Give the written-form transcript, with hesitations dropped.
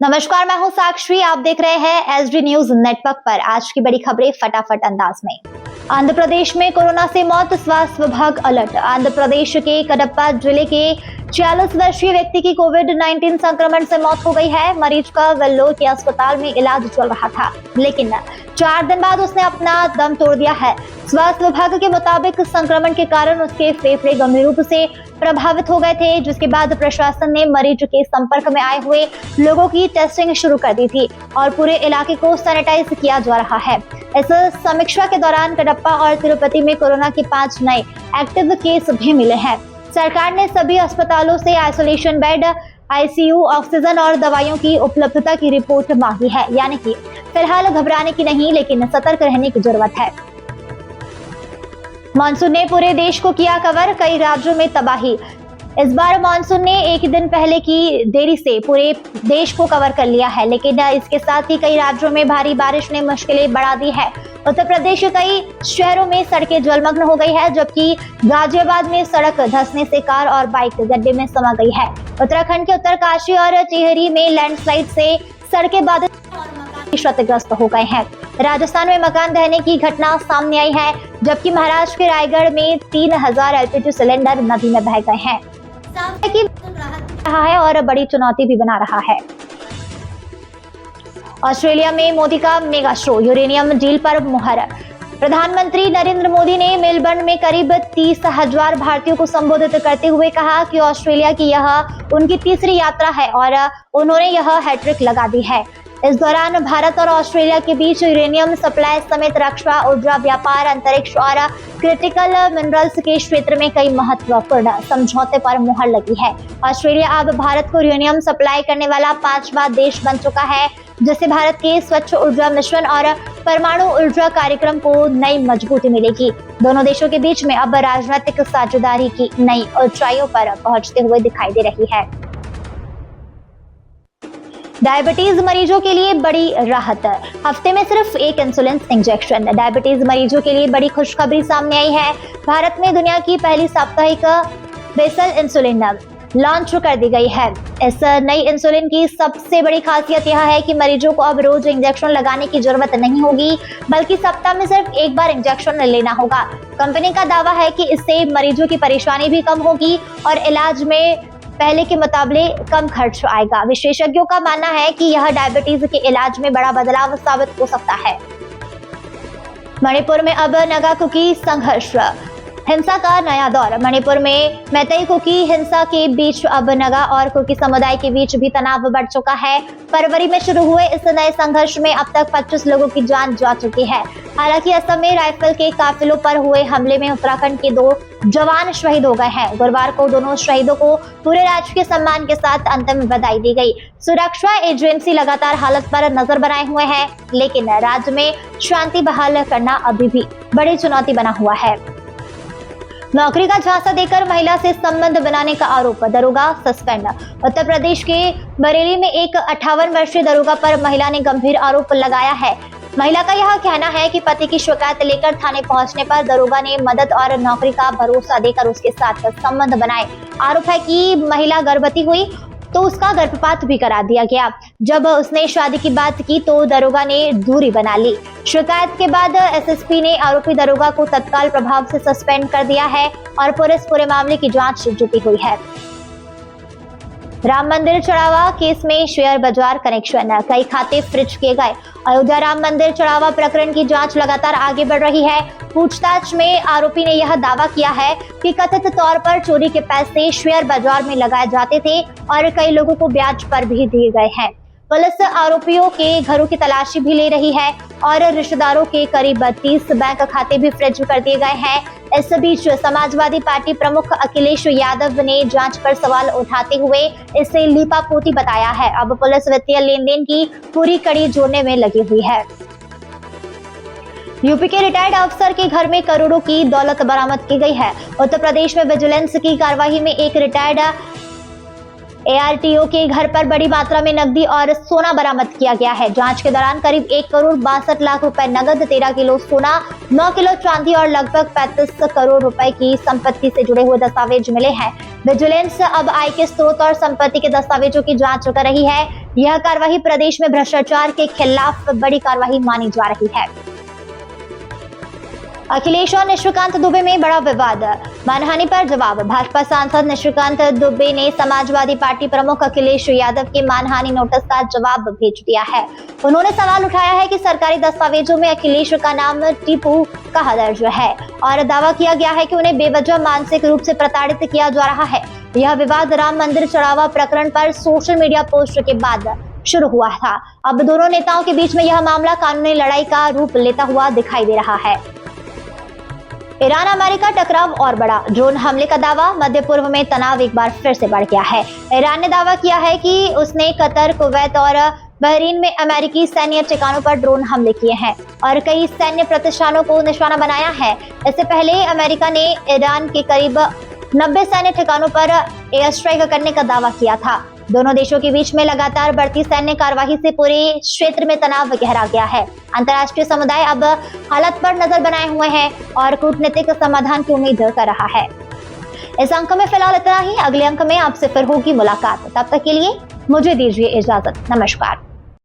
नमस्कार, मैं हूं साक्षी। आप देख रहे हैं एसडी न्यूज नेटवर्क पर। आज की बड़ी खबरें फटाफट अंदाज में। आंध्र प्रदेश में कोरोना से मौत, स्वास्थ्य विभाग अलर्ट। आंध्र प्रदेश के कडप्पा जिले के 46 वर्षीय व्यक्ति की कोविड-19 संक्रमण से मौत हो गई है। मरीज का वेल्लोर के अस्पताल में इलाज चल रहा था, लेकिन 4 दिन बाद उसने अपना दम तोड़ दिया है। स्वास्थ्य विभाग के मुताबिक संक्रमण के कारण उसके फेफड़े गंभीर रूप से प्रभावित हो गए थे, जिसके बाद प्रशासन ने मरीज के संपर्क में आए हुए लोगों की टेस्टिंग शुरू कर दी थी और पूरे इलाके को सैनिटाइज किया जा रहा है। इस समीक्षा के दौरान कडप्पा और तिरुपति में कोरोना के 5 नए एक्टिव केस भी मिले हैं। सरकार ने सभी अस्पतालों से आइसोलेशन बेड, आईसीयू, ऑक्सीजन और दवाइयों की उपलब्धता की रिपोर्ट मांगी है। यानी कि फिलहाल घबराने की नहीं, लेकिन सतर्क रहने की जरूरत है। मानसून ने पूरे देश को किया कवर, कई राज्यों में तबाही। इस बार मानसून ने एक दिन पहले की देरी से पूरे देश को कवर कर लिया है, लेकिन इसके साथ ही कई राज्यों में भारी बारिश ने मुश्किलें बढ़ा दी है। उत्तर प्रदेश के कई शहरों में सड़कें जलमग्न हो गई है, जबकि गाजियाबाद में सड़क धंसने से कार और बाइक गड्ढे में समा गई है। उत्तराखंड के उत्तरकाशी और टिहरी में लैंडस्लाइड से सड़कें बाधित क्षतिग्रस्त हो गए हैं। राजस्थान में मकान ढहने की घटना सामने आई है, जबकि महाराष्ट्र के रायगढ़ में 3000 एलपीजी सिलेंडर नदी में बह गए हैं। रहा है और बड़ी चुनौती भी बना रहा है। ऑस्ट्रेलिया में मोदी का मेगा शो, यूरेनियम डील पर मुहर। प्रधानमंत्री नरेंद्र मोदी ने मेलबर्न में करीब 30,000 भारतीयों को संबोधित करते हुए कहा कि ऑस्ट्रेलिया की यह उनकी तीसरी यात्रा है और उन्होंने यह हैट्रिक लगा दी है। इस दौरान भारत और ऑस्ट्रेलिया के बीच यूरेनियम सप्लाई समेत रक्षा, ऊर्जा, व्यापार, अंतरिक्ष और क्रिटिकल मिनरल्स के क्षेत्र में कई महत्वपूर्ण समझौते पर मुहर लगी है। ऑस्ट्रेलिया अब भारत को यूरेनियम सप्लाई करने वाला 5वां देश बन चुका है, जिससे भारत के स्वच्छ ऊर्जा मिशन और परमाणु ऊर्जा कार्यक्रम को नई मजबूती मिलेगी। दोनों देशों के बीच में अब राजनीतिक साझेदारी की नई ऊंचाइयों पर पहुंचते हुए दिखाई दे रही है। डायबिटीज मरीजों के लिए बड़ी राहत, हफ्ते में सिर्फ 1 इंसुलिन इंजेक्शन। डायबिटीज मरीजों के लिए बड़ी खुशखबरी सामने आई है। भारत में दुनिया की पहली साप्ताहिक बेसल इंसुलिन लॉन्च कर दी गई है। इस नई इंसुलिन की सबसे बड़ी खासियत यह है कि मरीजों को अब रोज इंजेक्शन लगाने की जरूरत नहीं होगी, बल्कि सप्ताह में सिर्फ एक बार इंजेक्शन लेना होगा। कंपनी का दावा है कि इससे मरीजों की परेशानी भी कम होगी और इलाज में पहले के मुकाबले कम खर्च आएगा। विशेषज्ञों का मानना है कि यह डायबिटीज के इलाज में बड़ा बदलाव साबित हो सकता है। मणिपुर में अब नगा कुकी संघर्ष, हिंसा का नया दौर। मणिपुर में मैतेई कुकी हिंसा के बीच अब नगा और कुकी समुदाय के बीच भी तनाव बढ़ चुका है। फरवरी में शुरू हुए इस नए संघर्ष में अब तक 25 लोगों की जान जा चुकी है। हालांकि असम में राइफल के काफिलों पर हुए हमले में उत्तराखंड के 2 जवान शहीद हो गए हैं। गुरुवार को दोनों शहीदों को पूरे राजकीय सम्मान के साथ अंतिम विदाई दी गई। सुरक्षा एजेंसी लगातार हालत पर नजर बनाए हुए है, लेकिन राज्य में शांति बहाल करना अभी भी बड़ी चुनौती बना हुआ है। नौकरी का झांसा देकर महिला से संबंध बनाने का आरोप, दरोगा सस्पेंड। उत्तर प्रदेश के बरेली में एक 58 वर्षीय दरोगा पर महिला ने गंभीर आरोप लगाया है। महिला का यह कहना है कि पति की शिकायत लेकर थाने पहुंचने पर दरोगा ने मदद और नौकरी का भरोसा देकर उसके साथ संबंध बनाए। आरोप है कि महिला गर्भवती हुई तो उसका गर्भपात भी करा दिया गया। जब उसने शादी की बात की तो दरोगा ने दूरी बना ली। शिकायत के बाद एसएसपी ने आरोपी दरोगा को तत्काल प्रभाव से सस्पेंड कर दिया है और पुलिस पूरे मामले की जांच जुटी हुई है। राम मंदिर चढ़ावा केस में शेयर बाजार कनेक्शन, कई खाते फ्रीज किए गए। अयोध्या राम मंदिर चढ़ावा प्रकरण की जांच लगातार आगे बढ़ रही है। पूछताछ में आरोपी ने यह दावा किया है कि कथित तौर पर चोरी के पैसे शेयर बाजार में लगाए जाते थे और कई लोगों को ब्याज पर भी दिए गए हैं। पुलिस आरोपियों के घरों की तलाशी भी ले रही है और रिश्तेदारों के करीब 30 बैंक खाते भी फ्रीज कर दिए गए हैं। इस बीच समाजवादी पार्टी प्रमुख अखिलेश यादव ने जांच पर सवाल उठाते हुए इसे लीपापोती बताया है। अब पुलिस वित्तीय लेन देन की पूरी कड़ी जोड़ने में लगी हुई है। यूपी के रिटायर्ड अफसर के घर में करोड़ों की दौलत बरामद की गई है। उत्तर प्रदेश में विजिलेंस की कार्रवाई में एक रिटायर्ड ARTO के घर पर बड़ी मात्रा में नकदी और सोना बरामद किया गया है। जांच के दौरान करीब 1 करोड़ 62 लाख रुपए नगद, 13 किलो सोना, 9 किलो चांदी और लगभग 35 करोड़ रुपए की संपत्ति से जुड़े हुए दस्तावेज मिले हैं। विजिलेंस अब आय के स्रोत और संपत्ति के दस्तावेजों की जांच कर रही है। यह कार्रवाई प्रदेश में भ्रष्टाचार के खिलाफ बड़ी कार्रवाई मानी जा रही है। अखिलेश और निशिकांत दुबे में बड़ा विवाद, मानहानि पर जवाब। भाजपा सांसद निशिकांत दुबे ने समाजवादी पार्टी प्रमुख अखिलेश यादव के मानहानि नोटिस का जवाब भेज दिया है। उन्होंने सवाल उठाया है कि सरकारी दस्तावेजों में अखिलेश का नाम टीपू कहाँ दर्ज है और दावा किया गया है कि उन्हें बेवजह मानसिक रूप से प्रताड़ित किया जा रहा है। यह विवाद राम मंदिर चढ़ावा प्रकरण पर सोशल मीडिया पोस्ट के बाद शुरू हुआ था। अब दोनों नेताओं के बीच में यह मामला कानूनी लड़ाई का रूप लेता हुआ दिखाई दे रहा है। ईरान अमेरिका टकराव और बड़ा, ड्रोन हमले का दावा। मध्य पूर्व में तनाव एक बार फिर से बढ़ गया है। ईरान ने दावा किया है कि उसने कतर, कुवैत और बहरीन में अमेरिकी सैन्य ठिकानों पर ड्रोन हमले किए हैं और कई सैन्य प्रतिष्ठानों को निशाना बनाया है। इससे पहले अमेरिका ने ईरान के करीब 90 सैन्य ठिकानों पर एयर स्ट्राइक करने का दावा किया था। दोनों देशों के बीच में लगातार बढ़ती सैन्य कार्यवाही से पूरे क्षेत्र में तनाव गहरा गया है। अंतर्राष्ट्रीय समुदाय अब हालत पर नजर बनाए हुए है और कूटनीतिक समाधान की उम्मीद कर रहा है। इस अंक में फिलहाल इतना ही। अगले अंक में आपसे फिर होगी मुलाकात। तब तक के लिए मुझे दीजिए इजाजत। नमस्कार।